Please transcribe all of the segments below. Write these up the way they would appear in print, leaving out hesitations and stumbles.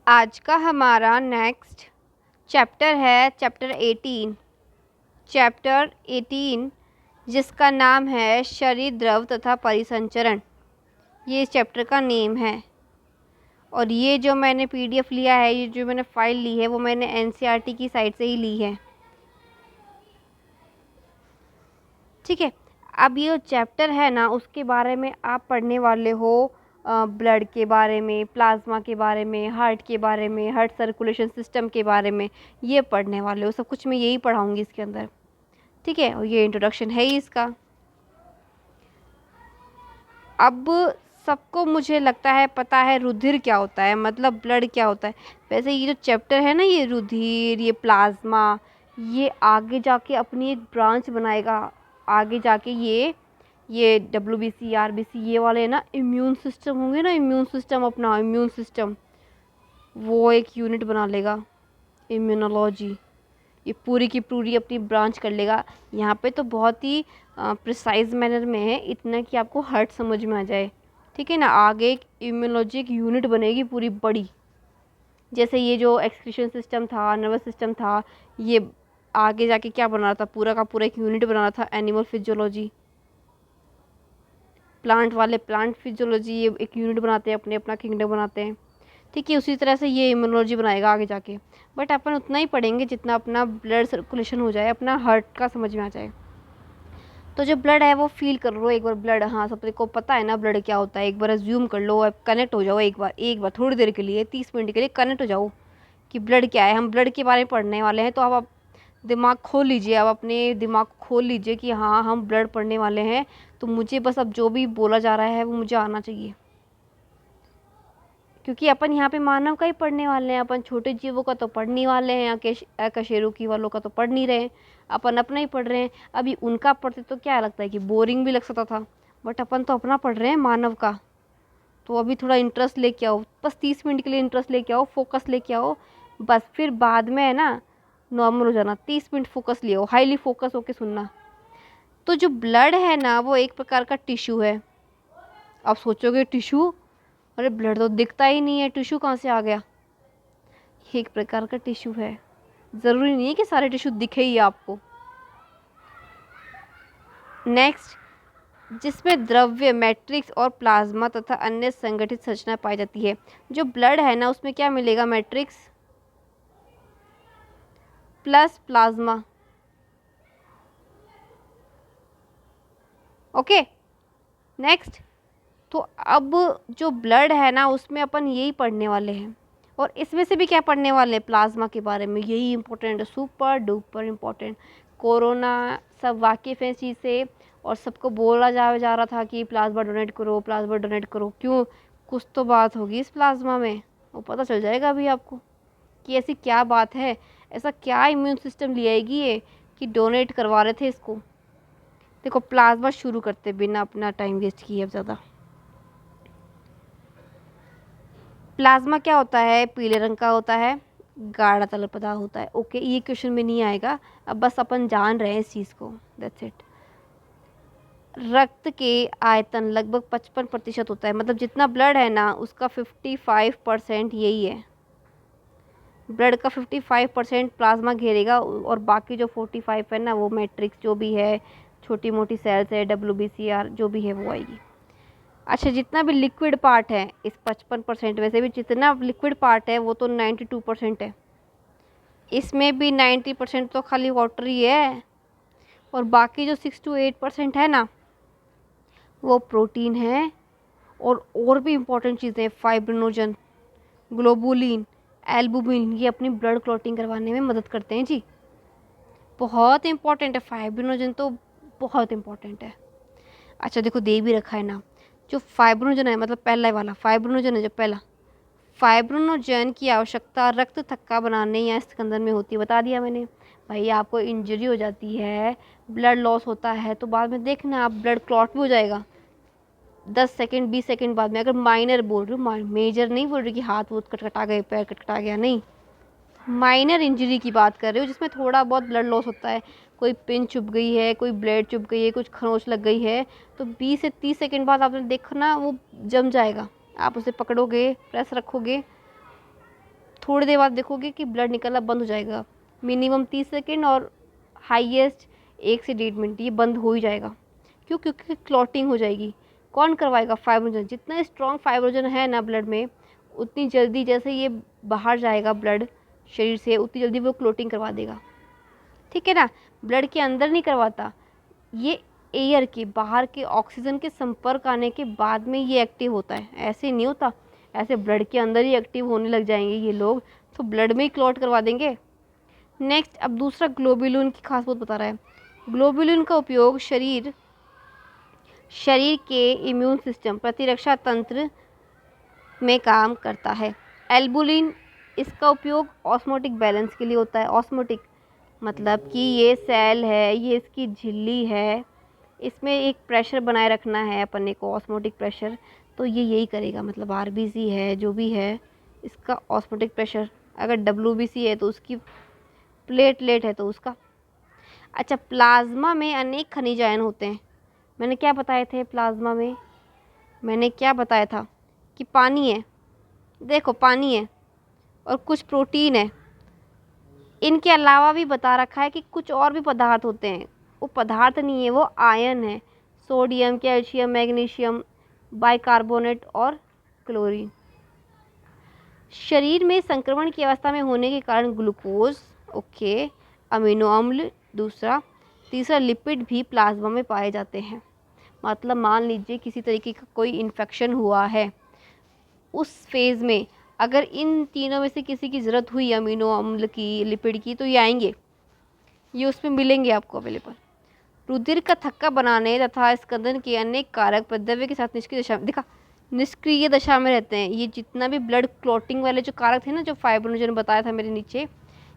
आज का हमारा नेक्स्ट चैप्टर है चैप्टर 18 जिसका नाम है शरीर द्रव तथा परिसंचरण। ये इस चैप्टर का नेम है। और ये जो मैंने पीडीएफ लिया है, ये जो मैंने फ़ाइल ली है वो मैंने एनसीईआरटी की साइट से ही ली है। ठीक है। अब ये जो चैप्टर है ना, उसके बारे में आप पढ़ने वाले हो ब्लड के बारे में, प्लाज्मा के बारे में, हार्ट के बारे में, हार्ट सर्कुलेशन सिस्टम के बारे में ये पढ़ने वाले हो। सब कुछ मैं यही पढ़ाऊँगी इसके अंदर। ठीक है। और ये इंट्रोडक्शन है ही इसका। अब सबको मुझे लगता है पता है रुधिर क्या होता है, मतलब ब्लड क्या होता है। वैसे ये जो चैप्टर है ना, ये रुधिर, ये प्लाज्मा, ये आगे जाके अपनी एक ब्रांच बनाएगा। आगे जाके ये डब्ल्यूबीसी, आरबीसी, ये वाले ना इम्यून सिस्टम होंगे ना, इम्यून सिस्टम, अपना इम्यून सिस्टम वो एक यूनिट बना लेगा, इम्यूनोलॉजी। ये पूरी की पूरी अपनी ब्रांच कर लेगा। यहाँ पे तो बहुत ही प्रिसाइज मैनर में है, इतना कि आपको हर्ट समझ में आ जाए। ठीक है ना। आगे एक इम्यूनोलॉजी एक यूनिट बनेगी पूरी बड़ी। जैसे ये जो एक्सक्रीशन सिस्टम था, नर्वस सिस्टम था, ये आगे जाके क्या बना रहा था, पूरा का पूरा एक यूनिट बना रहा था, एनिमल फिजियोलॉजी। प्लांट वाले प्लांट फिजियोलॉजी, ये एक यूनिट बनाते हैं, अपने अपना किंगडम बनाते हैं। ठीक है। उसी तरह से ये इम्यूनोलॉजी बनाएगा आगे जाके। बट अपन उतना ही पढ़ेंगे जितना अपना ब्लड सर्कुलेशन हो जाए, अपना हार्ट का समझ में आ जाए। तो जो ब्लड है वो फील कर लो एक बार। ब्लड, हाँ सबको को पता है ना ब्लड क्या होता है। एक बार अज्यूम कर लो, कनेक्ट हो जाओ एक बार थोड़ी देर के लिए, 30 मिनट के लिए कनेक्ट हो जाओ कि ब्लड क्या है। हम ब्लड के बारे में पढ़ने वाले हैं, तो आप दिमाग खोल लीजिए, आप अपने दिमाग को खोल लीजिए कि हाँ हम ब्लड पढ़ने वाले हैं। तो मुझे बस अब जो भी बोला जा रहा है वो मुझे आना चाहिए, क्योंकि अपन यहाँ पे मानव का ही पढ़ने वाले हैं। अपन छोटे जीवों का तो पढ़ नहीं वाले हैं, अकशेरुकी वालों का तो पढ़ नहीं रहे हैं, अपन अपना ही पढ़ रहे हैं। अभी उनका पढ़ते तो क्या लगता है कि बोरिंग भी लग सकता था, बट अपन तो अपना पढ़ रहे हैं, मानव का। तो अभी थोड़ा इंटरेस्ट लेके आओ, बस 30 मिनट के लिए इंटरेस्ट लेके आओ, फोकस लेके आओ। बस फिर बाद में है ना नॉर्मल हो जाना। 30 मिनट फोकस ले आओ, हाईली फोकस होके सुनना। तो जो ब्लड है ना, वो एक प्रकार का टिश्यू है। आप सोचोगे टिश्यू, अरे ब्लड तो दिखता ही नहीं है, टिश्यू कहाँ से आ गया। ये एक प्रकार का टिश्यू है। ज़रूरी नहीं है कि सारे टिश्यू दिखे ही आपको। नेक्स्ट, जिसमें द्रव्य, मैट्रिक्स और प्लाज्मा तथा अन्य संगठित संरचना पाई जाती है। जो ब्लड है ना, उसमें क्या मिलेगा, matrix plus plasma. Okay. Next, तो अब जो ब्लड है ना, उसमें अपन यही पढ़ने वाले हैं। और इसमें से भी क्या पढ़ने वाले हैं, प्लाज्मा के बारे में। यही इंपॉर्टेंट है, सुपर डुपर इम्पोर्टेंट। कोरोना सब वाकिफ़ है इस चीज़ से, और सबको बोला जा रहा था कि प्लाज्मा डोनेट करो, प्लाज्मा डोनेट करो। क्यों, कुछ तो बात होगी इस प्लाज्मा में, वो पता चल जाएगा अभी आपको कि ऐसी क्या बात है, ऐसा क्या इम्यून सिस्टम ले आएगी ये कि डोनेट करवा रहे थे इसको। देखो प्लाज्मा शुरू करते बिना अपना टाइम वेस्ट किए अब ज़्यादा। प्लाज्मा क्या होता है, पीले रंग का होता है, गाढ़ा तरल पदार्थ होता है। ओके, ये क्वेश्चन में नहीं आएगा, अब बस अपन जान रहे हैं इस चीज़ को, दैट्स इट। रक्त के आयतन लगभग 55% होता है, मतलब जितना ब्लड है ना उसका 55% यही है। ब्लड का 55% प्लाज्मा घेरेगा, और बाकी जो 45 है ना वो मैट्रिक्स जो भी है, छोटी मोटी सेल्स है, WBCR जो भी है वो आएगी। अच्छा, जितना भी लिक्विड पार्ट है इस 55%, वैसे भी जितना लिक्विड पार्ट है वो तो 92% है। इसमें भी 90% तो खाली वाटर ही है, और बाकी जो 6 to 8% है ना वो प्रोटीन है। और भी इम्पोर्टेंट चीज़ें, फाइब्रिनोजन, ग्लोबुलिन, एल्बुमिन, ये अपनी ब्लड क्लॉटिंग करवाने में मदद करते हैं जी। बहुत इंपॉर्टेंट है फाइब्रिनोजन, तो बहुत इंपॉर्टेंट है। अच्छा देखो, दे भी रखा है ना, जो फाइब्रिनोजन है, मतलब पहला वाला फाइब्रिनोजन है, जो पहला फाइब्रिनोजन की आवश्यकता रक्त थक्का बनाने या स्कंदन में होती है। बता दिया मैंने। भाई आपको इंजरी हो जाती है, ब्लड लॉस होता है, तो बाद में देखना आप ब्लड क्लॉट भी हो जाएगा 10 सेकंड 20 सेकंड बाद में। अगर माइनर बोल रही हूँ, मेजर नहीं बोल रही कि हाथ वूथ कटकटा गए, पैर कटकटा गया, नहीं। माइनर इंजरी की बात कर रही हूँ, जिसमें थोड़ा बहुत ब्लड लॉस होता है। कोई पिन चुभ गई है, कोई ब्लेड चुभ गई है, कुछ खरोंच लग गई है, तो 20 से 30 सेकंड बाद आपने देखना वो जम जाएगा। आप उसे पकड़ोगे, प्रेस रखोगे, थोड़ी देर बाद देखोगे कि ब्लड निकलना बंद हो जाएगा, मिनिमम 30 सेकेंड और हाईएस्ट 1 से 1.5 मिनट ये बंद हो ही जाएगा। क्यों? क्योंकि क्लॉटिंग हो जाएगी। कौन करवाएगा? फाइब्रोजन। जितना स्ट्रॉन्ग फाइब्रोजन है ना ब्लड में, उतनी जल्दी जैसे ये बाहर जाएगा ब्लड शरीर से, उतनी जल्दी वो क्लॉटिंग करवा देगा। ठीक है ना? ब्लड के अंदर नहीं करवाता, ये एयर के बाहर के ऑक्सीजन के संपर्क आने के बाद में ये एक्टिव होता है। ऐसे नहीं होता, ऐसे ब्लड के अंदर ही एक्टिव होने लग जाएंगे ये लोग तो ब्लड में ही क्लॉट करवा देंगे। नेक्स्ट, अब दूसरा ग्लोबुलिन की खास बात बता रहा है। ग्लोबुलिन का उपयोग शरीर के इम्यून सिस्टम प्रतिरक्षा तंत्र में काम करता है। एल्बुलिन, इसका उपयोग ऑस्मोटिक बैलेंस के लिए होता है। ऑस्मोटिक मतलब कि ये सेल है, ये इसकी झिल्ली है, इसमें एक प्रेशर बनाए रखना है अपने को, ऑस्मोटिक प्रेशर, तो ये यही करेगा। मतलब आरबीसी है जो भी है, इसका ऑस्मोटिक प्रेशर, अगर डब्ल्यूबीसी है तो उसकी, प्लेटलेट है तो उसका। अच्छा, प्लाज्मा में अनेक खनिज आयन होते हैं। मैंने क्या बताए थे प्लाज्मा में? मैंने क्या बताया था कि पानी है, देखो पानी है और कुछ प्रोटीन है। इनके अलावा भी बता रखा है कि कुछ और भी पदार्थ होते हैं। वो पदार्थ नहीं है, वो आयन है। सोडियम, कैल्शियम, मैग्नीशियम, बाइकार्बोनेट और क्लोरीन। शरीर में संक्रमण की अवस्था में होने के कारण ग्लूकोज, ओके, अमीनो अम्ल, दूसरा, तीसरा लिपिड भी प्लाज्मा में पाए जाते हैं। मतलब मान लीजिए किसी तरीके का कोई इन्फेक्शन हुआ है, उस फेज़ में अगर इन तीनों में से किसी की ज़रूरत हुई, अमीनो अम्ल की, लिपिड की, तो ये आएंगे, ये उसमें मिलेंगे आपको अवेलेबल। रुधिर का थक्का बनाने तथा स्कंदन के अनेक कारक प्रद्रव्य के साथ निष्क्रिय दशा में, देखा, निष्क्रिय दशा में रहते हैं। ये जितना भी ब्लड क्लॉटिंग वाले जो कारक थे ना, जो फाइब्रोनोजन बताया था मेरे नीचे,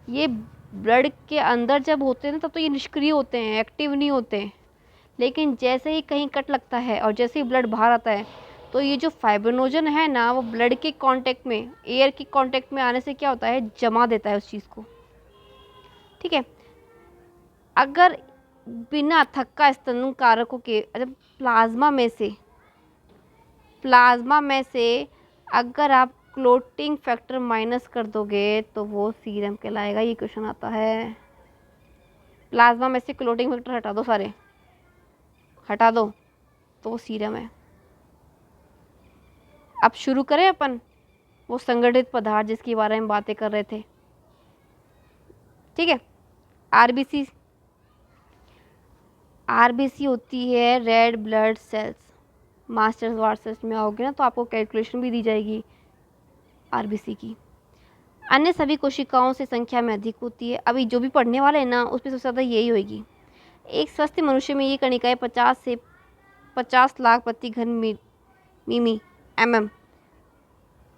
ये ब्लड के अंदर जब होते हैं ना तब तो ये निष्क्रिय होते हैं, एक्टिव नहीं होते हैं। लेकिन जैसे ही कहीं कट लगता है और जैसे ही ब्लड बाहर आता है, तो ये जो फाइब्रोनोजन है ना, वो ब्लड के कांटेक्ट में, एयर के कांटेक्ट में आने से क्या होता है, जमा देता है उस चीज़ को। ठीक है? अगर बिना थक्का स्तंभन कारकों के, जब प्लाज्मा में से अगर आप क्लोटिंग फैक्टर माइनस कर दोगे तो वो सीरम कहलाएगा। ये क्वेश्चन आता है। प्लाज्मा में से क्लोटिंग फैक्टर हटा दो, सारे हटा दो, तो वो सीरम है। अब शुरू करें अपन वो संगठित पदार्थ जिसके बारे में बातें कर रहे थे। ठीक है? आरबीसी होती है रेड ब्लड सेल्स। मास्टर्स वार्सेस में आओगे ना तो आपको कैलकुलेशन भी दी जाएगी आरबीसी की। अन्य सभी कोशिकाओं से संख्या में अधिक होती है। अभी जो भी पढ़ने वाले हैं ना, उसमें सबसे ज़्यादा यही होगी। एक स्वस्थ मनुष्य में ये कणिकाएं 50 से 50 लाख प्रति घन मिमी mm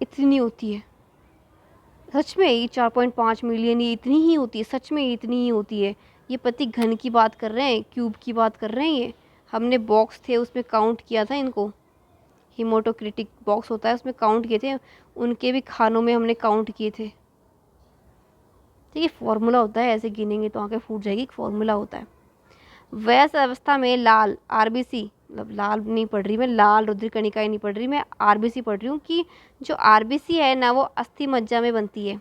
इतनी होती है। सच में ये 4.5 मिलियन ये इतनी ही होती है, सच में इतनी ही होती है। ये प्रति घन की बात कर रहे हैं, क्यूब की बात कर रहे हैं। ये हमने बॉक्स थे उसमें काउंट किया था इनको, हीमोटोक्रिटिक बॉक्स होता है उसमें काउंट किए थे, उनके भी खानों में हमने काउंट किए थे। ठीक है? फॉर्मूला होता है, ऐसे गिनेंगे तो आंखें फूट जाएगी, फॉर्मूला होता है। वयस्क अवस्था में लाल आरबीसी, मतलब लाल नहीं पढ़ रही मैं, लाल रुधिर कणिकाएं नहीं पढ़ रही मैं, आरबीसी पढ़ रही हूँ कि जो आरबीसी है ना वो अस्थि मज्जा में बनती है।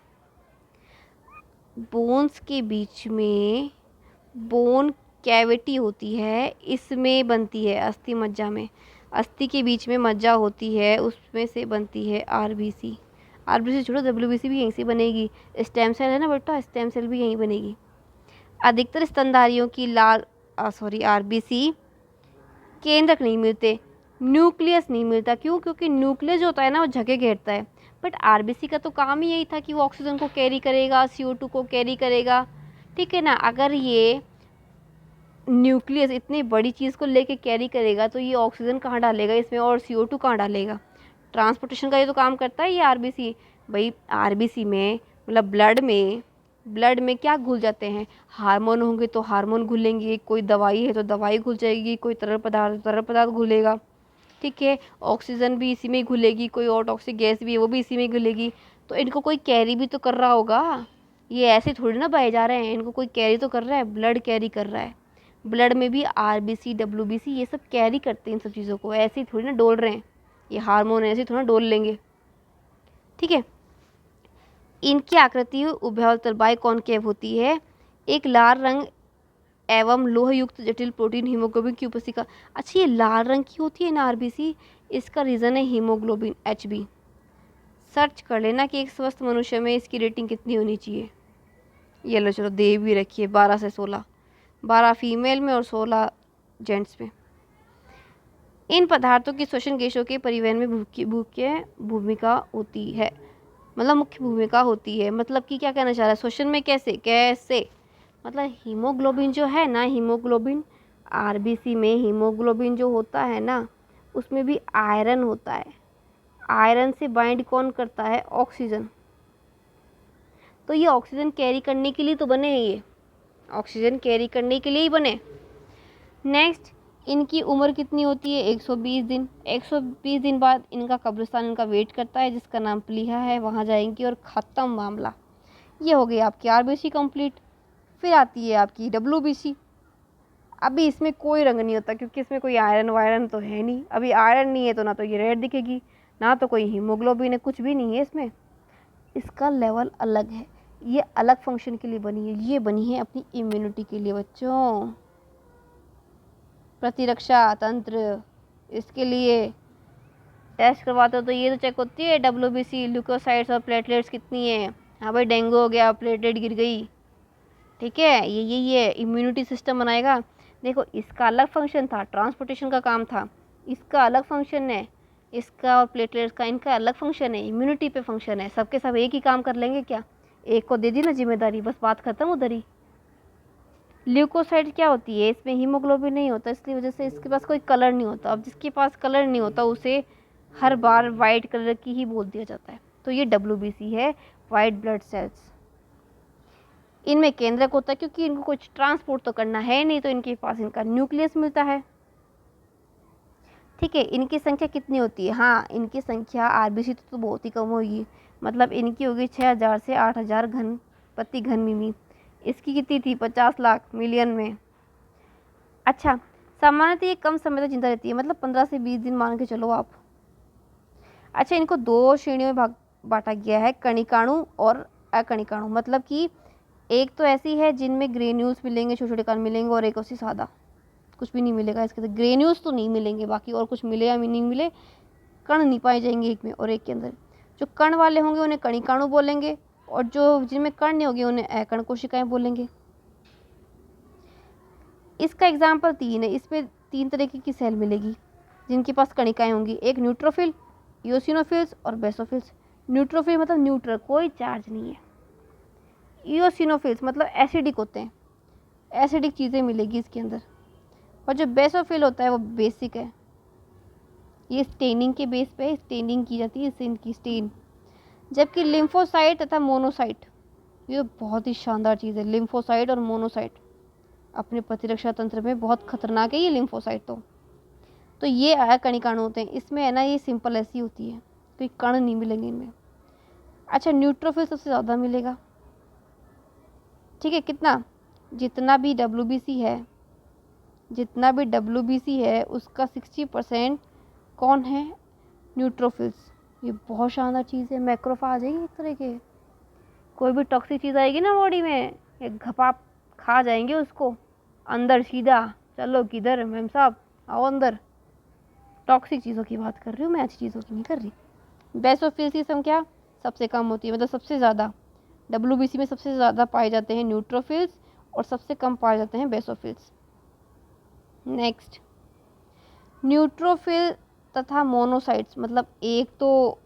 बोन्स के बीच में बोन कैविटी होती है, इसमें बनती है अस्थि मज्जा में। अस्थि के बीच में मज्जा होती है, उसमें से बनती है आरबीसी। आरबीसी छोड़ो, डब्ल्यूबीसी भी यहीं से बनेगी। स्टेम सेल है ना बेटा, स्टेम सेल भी यहीं बनेगी। अधिकतर स्तनधारियों की आरबीसी केंद्रक नहीं मिलते, न्यूक्लियस नहीं मिलता। क्यों? क्योंकि न्यूक्लियस जो होता है ना वो जगह घेरता है। बट आरबीसी का तो काम ही यही था कि वो ऑक्सीजन को कैरी करेगा, CO2 को कैरी करेगा। ठीक है ना? अगर ये न्यूक्लियस इतनी बड़ी चीज़ को लेके कैरी करेगा तो ये ऑक्सीजन कहाँ डालेगा इसमें और CO2 कहाँ डालेगा? ट्रांसपोर्टेशन का ये तो काम करता है ये आरबीसी। भाई आरबीसी में मतलब ब्लड में क्या घुल जाते हैं? हार्मोन होंगे तो हार्मोन घुलेंगे, कोई दवाई है तो दवाई घुल जाएगी, कोई तरल पदार्थ घुलेगा। ठीक है? ऑक्सीजन भी इसी में घुलेगी, कोई और टॉक्सिक गैस भी है वो भी इसी में घुलेगी। तो इनको कोई कैरी भी तो कर रहा होगा, ये ऐसे थोड़ी ना बहे जा रहे हैं, इनको कोई कैरी तो कर रहा है, ब्लड कैरी कर रहा है। ब्लड में भी आरबीसी, डब्ल्यूबीसी ये सब कैरी करते हैं इन सब चीज़ों को, ऐसे ही थोड़ी ना डोल रहे हैं। ये हार्मोन ऐसे थोड़ा डोल लेंगे। ठीक है? इनकी आकृति उभयतल बाइकॉन्केव होती है। एक लाल रंग एवं लोह युक्त जटिल प्रोटीन हीमोग्लोबिन की उपस्थिति का। अच्छा, ये लाल रंग की होती है ना आरबीसी, इसका रीज़न है हीमोग्लोबिन एचबी। सर्च कर लेना कि एक स्वस्थ मनुष्य में इसकी रेटिंग कितनी होनी चाहिए। ये लो, चलो दे भी रखिए 12 से 16, 12 फीमेल में और 16 जेंट्स में। इन पदार्थों की श्वसन गैसों के परिवहन में मुख्य भूमिका होती है। मतलब मुख्य भूमिका होती है, मतलब कि क्या कहना चाह रहा है, श्वसन में कैसे कैसे, मतलब हीमोग्लोबिन जो है ना, हीमोग्लोबिन आरबीसी में हीमोग्लोबिन जो होता है ना, उसमें भी आयरन होता है। आयरन से बाइंड कौन करता है, ऑक्सीजन। तो ये ऑक्सीजन कैरी करने के लिए तो बने हैं, ये ऑक्सीजन कैरी करने के लिए ही बने। नेक्स्ट, इनकी उम्र कितनी होती है, 120 दिन। 120 दिन बाद इनका कब्रिस्तान इनका वेट करता है, जिसका नाम प्लीहा है, वहाँ जाएंगी और ख़त्म मामला। ये हो गई आपकी आरबीसी कंप्लीट। फिर आती है आपकी डब्ल्यूबीसी। अभी इसमें कोई रंग नहीं होता, क्योंकि इसमें कोई आयरन वायरन तो है नहीं। अभी आयरन नहीं है तो ना तो ये रेड दिखेगी, ना तो कोई हीमोग्लोबिन है, कुछ भी नहीं है इसमें। इसका लेवल अलग है, ये अलग फंक्शन के लिए बनी है। ये बनी है अपनी इम्यूनिटी के लिए बच्चों, प्रतिरक्षा तंत्र, इसके लिए टेस्ट करवाते हो तो ये तो चेक होती है डब्ल्यूबीसी, ल्यूकोसाइट्स और प्लेटलेट्स कितनी है। हाँ भाई, डेंगू हो गया, प्लेटलेट गिर गई, ठीक है, ये इम्यूनिटी सिस्टम बनाएगा। देखो, इसका अलग फंक्शन था, ट्रांसपोर्टेशन का काम था, इसका अलग फंक्शन है, इसका और प्लेटलेट्स का इनका अलग फंक्शन है, इम्यूनिटी पे फंक्शन है। सबके सब एक ही काम कर लेंगे क्या, एक को दे दी ना जिम्मेदारी, बस बात खत्म उधर ही। ल्यूकोसाइट क्या होती है, इसमें हीमोग्लोबिन नहीं होता, इसलिए वजह से इसके पास कोई कलर नहीं होता। अब जिसके पास कलर नहीं होता उसे हर बार वाइट कलर की ही बोल दिया जाता है। तो ये डब्ल्यूबीसी है, वाइट ब्लड सेल्स। इनमें केंद्रक होता है, क्योंकि इनको कुछ ट्रांसपोर्ट तो करना है नहीं, तो इनके पास इनका न्यूक्लियस मिलता है। ठीक है, इनकी संख्या कितनी होती है, हाँ इनकी संख्या आरबीसी तो बहुत ही कम होगी। मतलब इनकी होगी 6000 से 8000 घन प्रति घन मिमी। इसकी कितनी थी, 50 लाख मिलियन में। अच्छा, सामान्यतः ये कम समय तक जिंदा रहती है, मतलब 15 से 20 दिन मान के चलो आप। अच्छा, इनको दो श्रेणियों में बांटा गया है, कणिकाणु और अकणिकाणु। मतलब कि एक तो ऐसी है जिनमें ग्रेन्यूल्स मिलेंगे, छोटे छोटे कण मिलेंगे, और एक उसी सादा कुछ भी नहीं मिलेगा इसके अंदर। ग्रेन्यूल्स तो नहीं मिलेंगे, बाकी और कुछ मिले या नहीं मिले, कण नहीं पाए जाएंगे एक में और एक के अंदर। जो कण वाले होंगे उन्हें कणिकाणु बोलेंगे, और जो जिनमें कण नहीं होगी उन्हें अकण कोशिकाएं बोलेंगे। इसका एग्जाम्पल 3 है। इसमें 3 तरीके की सेल मिलेगी जिनके पास कणिकाएं होंगी, एक न्यूट्रोफिल, इओसिनोफिल्स और बेसोफिल्स। न्यूट्रोफिल मतलब न्यूट्रल, कोई चार्ज नहीं है। इओसिनोफिल्स मतलब एसिडिक होते हैं, एसिडिक चीज़ें मिलेगी इसके अंदर। और जो बेसोफिल होता है वो बेसिक है, ये स्टेनिंग के बेस पे स्टेनिंग की जाती है, इससे इनकी स्टेन। जबकि लिम्फोसाइट तथा मोनोसाइट, ये बहुत ही शानदार चीज़ है। लिम्फोसाइट और मोनोसाइट अपने प्रतिरक्षा तंत्र में बहुत खतरनाक है ये लिम्फोसाइट। तो ये अकणिकाणु होते हैं। इसमें है ना, ये सिंपल ऐसी होती है, कोई कण नहीं मिलेंगे इनमें। अच्छा, न्यूट्रोफिल सबसे ज़्यादा मिलेगा, ठीक है, कितना, जितना भी डब्ल्यूबीसी है उसका 60% कौन है, न्यूट्रोफिल्स। ये बहुत शानदार चीज़ है। मैक्रोफाज है एक तरह के, कोई भी टॉक्सिक चीज़ आएगी ना बॉडी में, एक घपाप खा जाएंगे उसको अंदर सीधा। चलो किधर मैम साहब, आओ अंदर। टॉक्सिक चीज़ों की बात कर रही हूँ मैं, अच्छी चीज़ों की नहीं कर रही। बेसोफिल्स की संख्या सबसे कम होती है, मतलब सबसे ज़्यादा डब्ल्यूबीसी में सबसे ज़्यादा पाए जाते हैं न्यूट्रोफिल्स, और सबसे कम पाए जाते हैं बेसोफिल्स। नेक्स्ट, न्यूट्रोफिल तथा मोनोसाइट्स, मतलब एक तो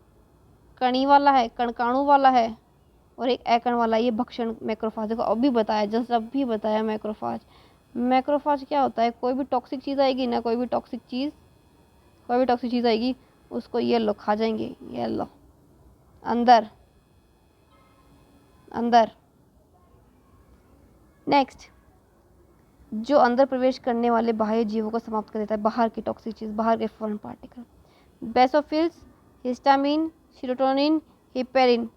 कणी वाला है, कणकाणु वाला है, और एक अकण वाला, ये भक्षण मैक्रोफाज। देखो अभी बताया, जस्ट अभी बताया मैक्रोफाज। मैक्रोफाज क्या होता है, कोई भी टॉक्सिक चीज़ आएगी ना, कोई भी टॉक्सिक चीज़ आएगी उसको ये लो खा जाएंगे, ये लो अंदर अंदर। नेक्स्ट, जो अंदर प्रवेश करने वाले बाह्य जीवों को समाप्त कर देता है, बाहर की टॉक्सिक चीज़, बाहर के foreign particle. Basophils histamine, serotonin, heparin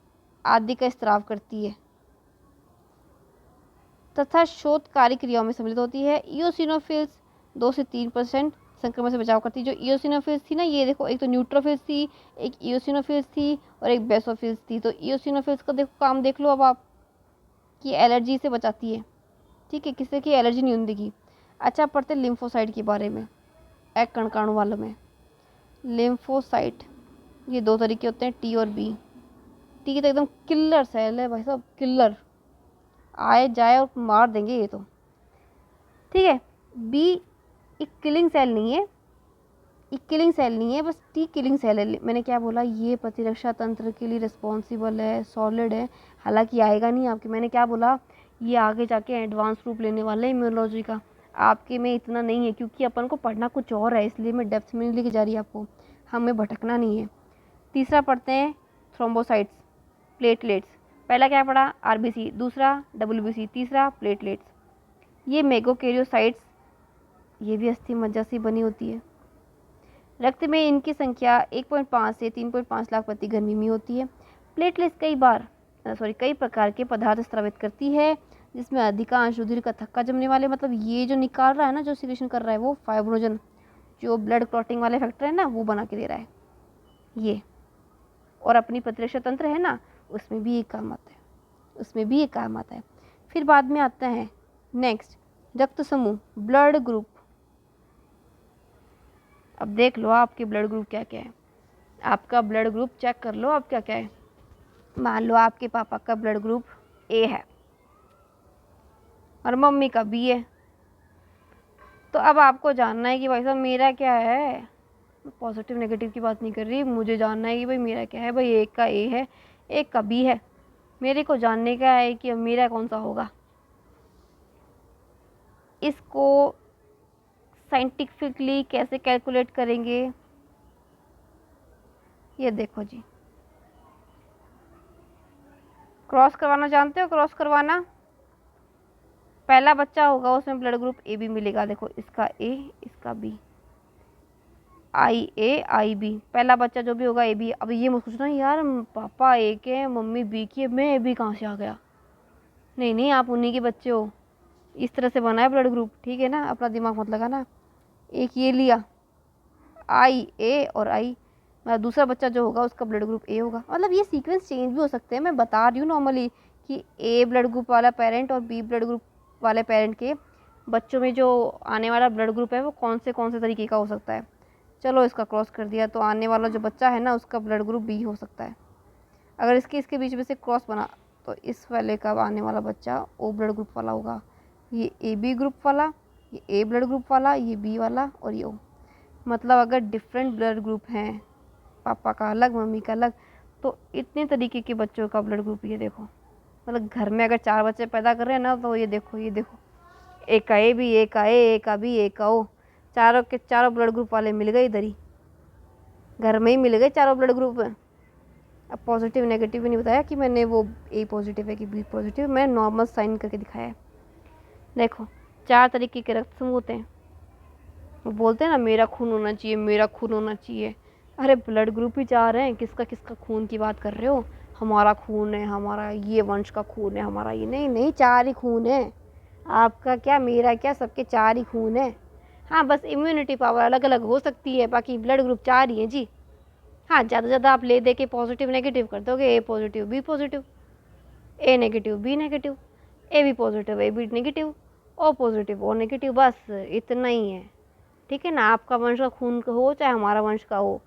आदि का स्त्राव करती है तथा शोधकारी क्रियाओं में सम्मिलित होती है। इओसिनोफिल्स 2 से 3% संक्रमण से बचाव करती है। जो इयोसिनोफिल्स थी ना, ये देखो, एक तो न्यूट्रोफिल्स थी, एक इयोसिनोफिल्स थी और एक बेसोफिल्स थी। तो इयोसिनोफिल्स का देखो काम देख लो अब आप, कि एलर्जी से बचाती है। ठीक है, किसी की एलर्जी नहीं होने देगी। अच्छा, पढ़ते लिम्फोसाइट के बारे में, एक कणकाणु वालों में। लिम्फोसाइट, ये दो तरीके होते हैं, टी और बी। टी की तो एकदम किलर सेल है भाई साहब, किलर, आए जाए और मार देंगे ये तो। ठीक है, बी एक किलिंग सेल नहीं है, एक किलिंग सेल नहीं है, बस टी किलिंग सेल है। मैंने क्या बोला, ये प्रतिरक्षा तंत्र के लिए रिस्पॉन्सिबल है, सॉलिड है, हालांकि आएगा नहीं आपके। मैंने क्या बोला, ये आगे जाके एडवांस रूप लेने वाला है इम्यूनोलॉजी का, आपके में इतना नहीं है, क्योंकि अपन को पढ़ना कुछ और है, इसलिए मैं डेप्थ में नहीं लेके जा रही आपको, हमें भटकना नहीं है। तीसरा पढ़ते हैं थ्रोम्बोसाइट्स, प्लेटलेट्स। पहला क्या पढ़ा, आरबीसी, दूसरा डब्ल्यूबीसी, तीसरा प्लेटलेट्स। ये मेगोकैरियोसाइट्स, ये भी अस्थि मज्जा से बनी होती है। रक्त में इनकी संख्या 1.5 से 3.5 लाख प्रति घन मीमी होती है। प्लेटलेट्स कई प्रकार के पदार्थ स्रावित करती है, जिसमें अधिकांश रुधिर का थक्का जमने वाले, मतलब ये जो निकाल रहा है ना, जो सिक्रेशन कर रहा है, वो फाइब्रोजन, जो ब्लड क्लॉटिंग वाले फैक्टर है ना, वो बना के दे रहा है ये। और अपनी प्रतिरक्षा तंत्र है ना, उसमें भी एक काम आता है, उसमें भी एक काम आता है। फिर बाद में आता है नेक्स्ट, रक्त समूह, ब्लड ग्रुप। अब देख लो आपके ब्लड ग्रुप क्या क्या है, आपका ब्लड ग्रुप चेक कर लो आप क्या क्या है। मान लो आपके पापा का ब्लड ग्रुप ए है और मम्मी का बी है, तो अब आपको जानना है कि भाई साहब मेरा क्या है। पॉजिटिव नेगेटिव की बात नहीं कर रही, मुझे जानना है कि भाई मेरा क्या है। भाई एक का ए है, एक का बी है, मेरे को जानने का है कि मेरा कौन सा होगा। इसको साइंटिफिकली कैसे कैलकुलेट करेंगे, ये देखो जी, क्रॉस करवाना जानते हो, क्रॉस करवाना। पहला बच्चा होगा उसमें ब्लड ग्रुप ए बी मिलेगा, देखो इसका ए, इसका बी, आई ए आई बी, पहला बच्चा जो भी होगा ए बी। अब ये मत सोचना यार पापा ए के हैं, मम्मी बी की है, मैं ए बी कहाँ से आ गया। नहीं नहीं, आप उन्हीं के बच्चे हो, इस तरह से बना है ब्लड ग्रुप, ठीक है ना, अपना दिमाग मत लगाना। एक ये लिया, आई ए और आई, दूसरा बच्चा जो होगा उसका ब्लड ग्रुप ए होगा। मतलब ये सीक्वेंस चेंज भी हो सकते हैं, मैं बता रही हूँ नॉर्मली कि ए ब्लड ग्रुप वाला पेरेंट और बी ब्लड ग्रुप वाले पेरेंट के बच्चों में जो आने वाला ब्लड ग्रुप है वो कौन से तरीके का हो सकता है। चलो इसका क्रॉस कर दिया, तो आने वाला जो बच्चा है ना उसका ब्लड ग्रुप बी हो सकता है। अगर इसके बीच में से क्रॉस बना, तो इस वाले का आने वाला बच्चा ओ ब्लड ग्रुप वाला होगा, ये ए बी ग्रुप वाला, ये ए ब्लड ग्रुप वाला, ये बी वाला और ये ओ। मतलब अगर डिफरेंट ब्लड ग्रुप हैं, पापा का अलग मम्मी का अलग, तो इतने तरीके के बच्चों का ब्लड ग्रुप ये देखो। मतलब घर में अगर 4 बच्चे पैदा कर रहे हैं ना, तो ये देखो, ये देखो, एक का ए बी, एक का ए, एक का बी, एक का ओ, चारों के चारों ब्लड ग्रुप वाले मिल गए इधर ही, घर में ही मिल गए चारों ब्लड ग्रुप। अब पॉजिटिव नेगेटिव भी नहीं बताया कि मैंने वो ए पॉजिटिव है कि बी पॉजिटिव, मैंने नॉर्मल साइन करके दिखाया है। देखो 4 तरीके के रक्त समूह होते हैं। वो बोलते हैं ना मेरा खून होना चाहिए, मेरा खून होना चाहिए। अरे ब्लड ग्रुप ही 4 हैं, किसका किसका खून की बात कर रहे हो। हमारा खून है, हमारा ये वंश का खून है, हमारा ये नहीं नहीं, 4 ही खून है। आपका क्या, मेरा क्या, सबके 4 ही खून है। हाँ, बस इम्यूनिटी पावर अलग अलग हो सकती है, बाकी ब्लड ग्रुप 4 ही है जी। हाँ, ज़्यादा से ज़्यादा आप ले दे के पॉजिटिव नेगेटिव कर दोगे, A positive B positive, A negative B negative, A B positive A B negative, O positive O negative, बस इतना ही है। ठीक है ना, आपका वंश का खून का हो चाहे हमारा वंश का हो,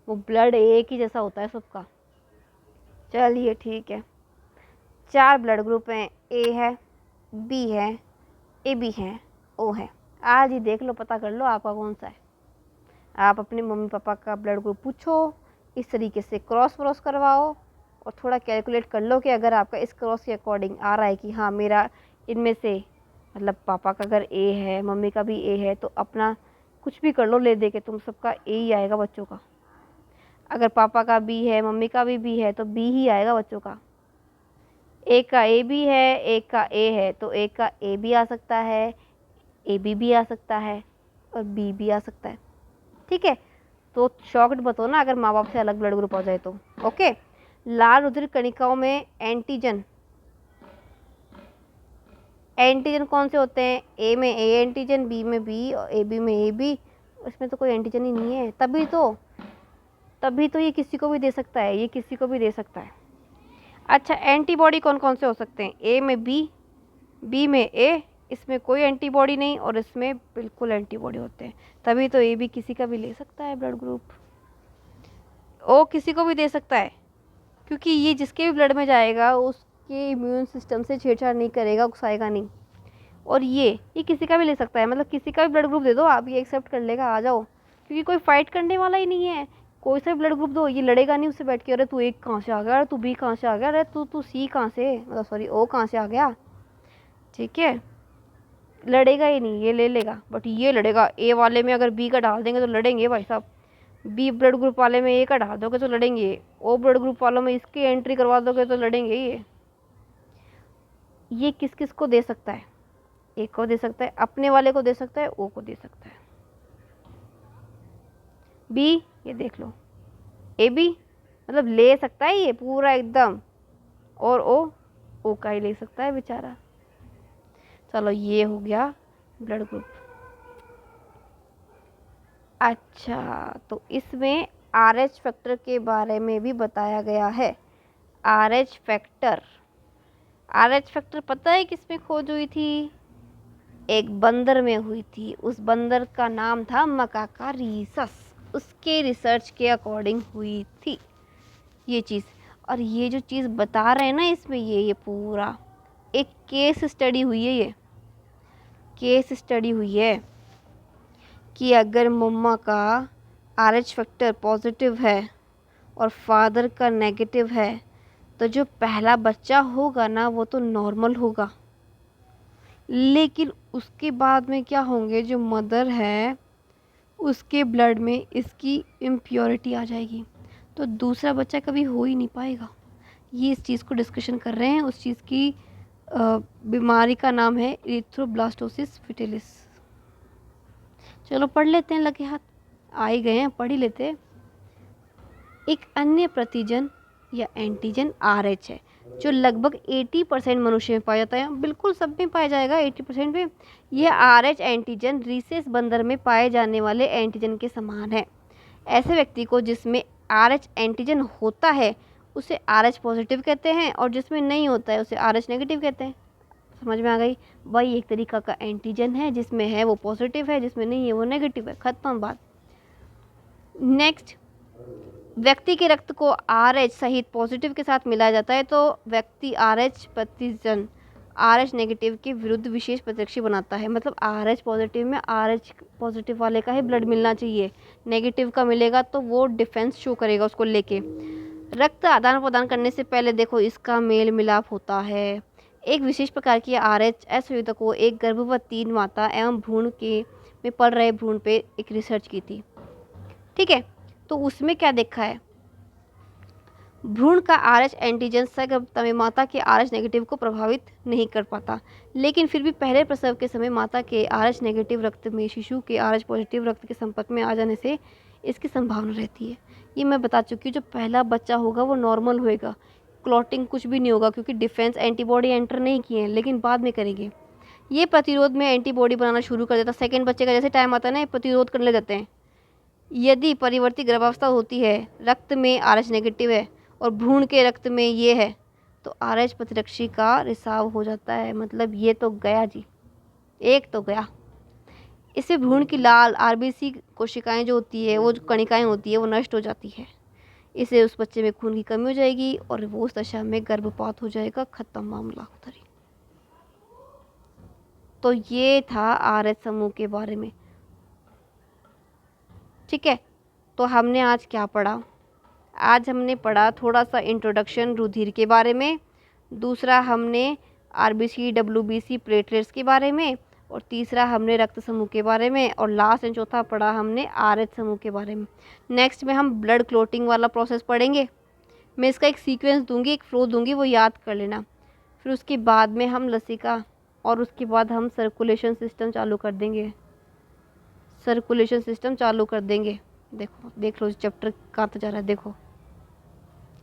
वो ब्लड एक ही जैसा होता है सबका। चलिए ठीक है, 4 ब्लड ग्रुप हैं, ए है, बी है, ए बी है, ओ है। आज ही देख लो, पता कर लो आपका कौन सा है। आप अपने मम्मी पापा का ब्लड ग्रुप पूछो, इस तरीके से क्रॉस व्रॉस करवाओ और थोड़ा कैलकुलेट कर लो कि अगर आपका इस क्रॉस के अकॉर्डिंग आ रहा है कि हाँ मेरा इनमें से, मतलब पापा का अगर ए है, मम्मी का भी ए है, तो अपना कुछ भी कर लो ले दे के, तुम सबका ए ही आएगा बच्चों का। अगर पापा का बी है, मम्मी का भी बी है, तो बी ही आएगा बच्चों का। एक का ए बी है, एक का ए है, तो एक का ए भी आ सकता है, ए बी भी आ सकता है और बी भी आ सकता है। ठीक है, तो शॉक्ड मत हो ना अगर माँ बाप से अलग ब्लड ग्रुप हो जाए तो। ओके, लाल रुधिर कणिकाओं में एंटीजन, एंटीजन कौन से होते हैं, ए में ए एंटीजन, बी में बी और ए बी में ए बी इसमें तो कोई एंटीजन ही नहीं है, तभी तो ये किसी को भी दे सकता है, ये किसी को भी दे सकता है। अच्छा, एंटीबॉडी कौन कौन से हो सकते हैं? ए में बी में ए, इसमें कोई एंटीबॉडी नहीं और इसमें बिल्कुल एंटीबॉडी होते हैं, तभी तो ए भी किसी का भी ले सकता है ब्लड ग्रुप। ओ किसी को भी दे सकता है, क्योंकि ये जिसके भी ब्लड में जाएगा उसके इम्यून सिस्टम से छेड़छाड़ नहीं करेगा, उकसाएगा नहीं। और ये किसी का भी ले सकता है, मतलब किसी का भी ब्लड ग्रुप दे दो आप, ये एक्सेप्ट कर लेगा, आ जाओ, क्योंकि कोई फाइट करने वाला ही नहीं है। कोई सा भी ब्लड ग्रुप दो, ये लड़ेगा नहीं उससे बैठ के, अरे तू एक कहाँ से आ गया, अरे तू बी कहाँ से आ गया, अरे तू सी कहाँ से, मतलब सॉरी ओ कहाँ से आ गया, ठीक है, लड़ेगा ही नहीं, ये ले लेगा। बट ये लड़ेगा, ए वाले में अगर बी का डाल देंगे तो लड़ेंगे भाई साहब, बी ब्लड ग्रुप वाले में ए का डाल दोगे तो लड़ेंगे, ओ ब्लड ग्रुप वालों में इसकी एंट्री करवा दोगे तो लड़ेंगे। ये किस किस को दे सकता है? ए को दे सकता है, अपने वाले को दे सकता है, ओ को दे सकता है। बी, ये देख लो, ए बी मतलब ले सकता है ये पूरा एकदम, और ओ का ही ले सकता है बेचारा। चलो ये हो गया ब्लड ग्रुप। अच्छा, तो इसमें RH फैक्टर के बारे में भी बताया गया है। RH फैक्टर, RH फैक्टर पता है किसमें खोज हुई थी? एक बंदर में हुई थी, उस बंदर का नाम था मकाका रीसस, उसके रिसर्च के अकॉर्डिंग हुई थी ये चीज़। और ये जो चीज़ बता रहे हैं ना इसमें, ये पूरा एक केस स्टडी हुई है, ये केस स्टडी हुई है कि अगर मम्मा का RH फैक्टर पॉजिटिव है और फादर का नेगेटिव है तो जो पहला बच्चा होगा ना वो तो नॉर्मल होगा, लेकिन उसके बाद में क्या होंगे, जो मदर है उसके ब्लड में इसकी इम्प्योरिटी आ जाएगी, तो दूसरा बच्चा कभी हो ही नहीं पाएगा। ये इस चीज़ को डिस्कशन कर रहे हैं, उस चीज़ की बीमारी का नाम है इरिथ्रोब्लास्टोसिस फिटिलिस। चलो पढ़ लेते हैं, लगे हाथ आ ही गए हैं, पढ़ ही लेते हैं। एक अन्य प्रतिजन या एंटीजन RH है जो लगभग 80% मनुष्य में पाया जाता है, बिल्कुल सब में पाया जाएगा 80% में। यह RH एंटीजन रीसेस बंदर में पाए जाने वाले एंटीजन के समान है। ऐसे व्यक्ति को जिसमें RH एंटीजन होता है उसे RH पॉजिटिव कहते हैं, और जिसमें नहीं होता है उसे RH नेगेटिव कहते हैं। समझ में आ गई भाई? एक तरीका का एंटीजन है, जिसमें है वो पॉजिटिव है, जिसमें नहीं है वो नेगेटिव है, खत्म बात। नेक्स्ट, व्यक्ति के रक्त को RH सहित पॉजिटिव के साथ मिलाया जाता है तो व्यक्ति RH प्रतिजन RH नेगेटिव के विरुद्ध विशेष प्रतिरक्षी बनाता है। मतलब RH पॉजिटिव में RH पॉजिटिव वाले का ही ब्लड मिलना चाहिए, नेगेटिव का मिलेगा तो वो डिफेंस शो करेगा उसको लेके। रक्त आदान प्रदान करने से पहले देखो इसका मेल मिलाप होता है। एक विशेष प्रकार की RH संयुक्त को एक गर्भवती माता एवं भ्रूण के में पल रहे भ्रूण पे एक रिसर्च की थी, ठीक है। तो उसमें क्या देखा है, भ्रूण का RH एंटीजन सगर्भता में माता के RH नेगेटिव को प्रभावित नहीं कर पाता, लेकिन फिर भी पहले प्रसव के समय माता के RH नेगेटिव रक्त में शिशु के RH पॉजिटिव रक्त के संपर्क में आ जाने से इसकी संभावना रहती है। ये मैं बता चुकी हूँ, जो पहला बच्चा होगा वो नॉर्मल होएगा, क्लॉटिंग कुछ भी नहीं होगा, क्योंकि डिफेंस एंटीबॉडी एंटर नहीं किए हैं, लेकिन बाद में करेंगे। ये प्रतिरोध में एंटीबॉडी बनाना शुरू कर देता, सेकेंड बच्चे का जैसे टाइम आता है ना, प्रतिरोध करने देते हैं। यदि परिवर्ती गर्भावस्था होती है, रक्त में RH नेगेटिव है और भ्रूण के रक्त में ये है, तो RH प्रतिरक्षी का रिसाव हो जाता है। मतलब ये तो गया जी, एक तो गया। इससे भ्रूण की लाल RBC कोशिकाएं जो होती है, वो जो कणिकाएं होती है, वो नष्ट हो जाती है। इससे उस बच्चे में खून की कमी हो जाएगी और वो उस दशा में गर्भपात हो जाएगा, खत्म मामला उधर ही। तो ये था RH समूह के बारे में, ठीक है। तो हमने आज क्या पढ़ा? आज हमने पढ़ा थोड़ा सा इंट्रोडक्शन रुधिर के बारे में, दूसरा हमने RBC WBC प्लेटलेट्स के बारे में, और तीसरा हमने रक्त समूह के बारे में, और लास्ट एंड चौथा पढ़ा हमने RH समूह के बारे में। नेक्स्ट में हम ब्लड क्लोटिंग वाला प्रोसेस पढ़ेंगे। मैं इसका एक सीक्वेंस दूंगी, एक फ्लो दूंगी, वो याद कर लेना। फिर उसके बाद में हम लसिका, और उसके बाद हम सर्कुलेशन सिस्टम चालू कर देंगे, सर्कुलेशन सिस्टम चालू कर देंगे। देखो देख लो चैप्टर कहाँ तक जा रहा है, देखो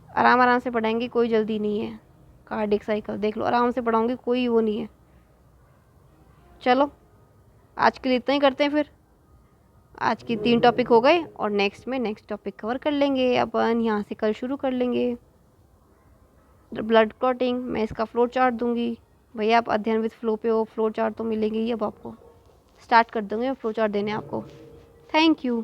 आराम आराम से पढ़ाएंगे, कोई जल्दी नहीं है। कार्डिक साइकिल देख लो, आराम से पढ़ाऊंगी, कोई वो नहीं है। चलो आज के लिए इतना ही करते हैं, फिर आज की 3 टॉपिक हो गए और नेक्स्ट में नेक्स्ट टॉपिक कवर कर लेंगे अपन। यहाँ से कल शुरू कर लेंगे। ब्लड क्लॉटिंग, मैं इसका फ्लो चार्ट दूंगी। भैया आप अध्ययन विद फ्लो पे हो, फ्लो चार्ट तो मिलेंगे ही अब आपको। स्टार्ट कर दूंगी मैं फ्लो चार्ट देने आपको। Thank you.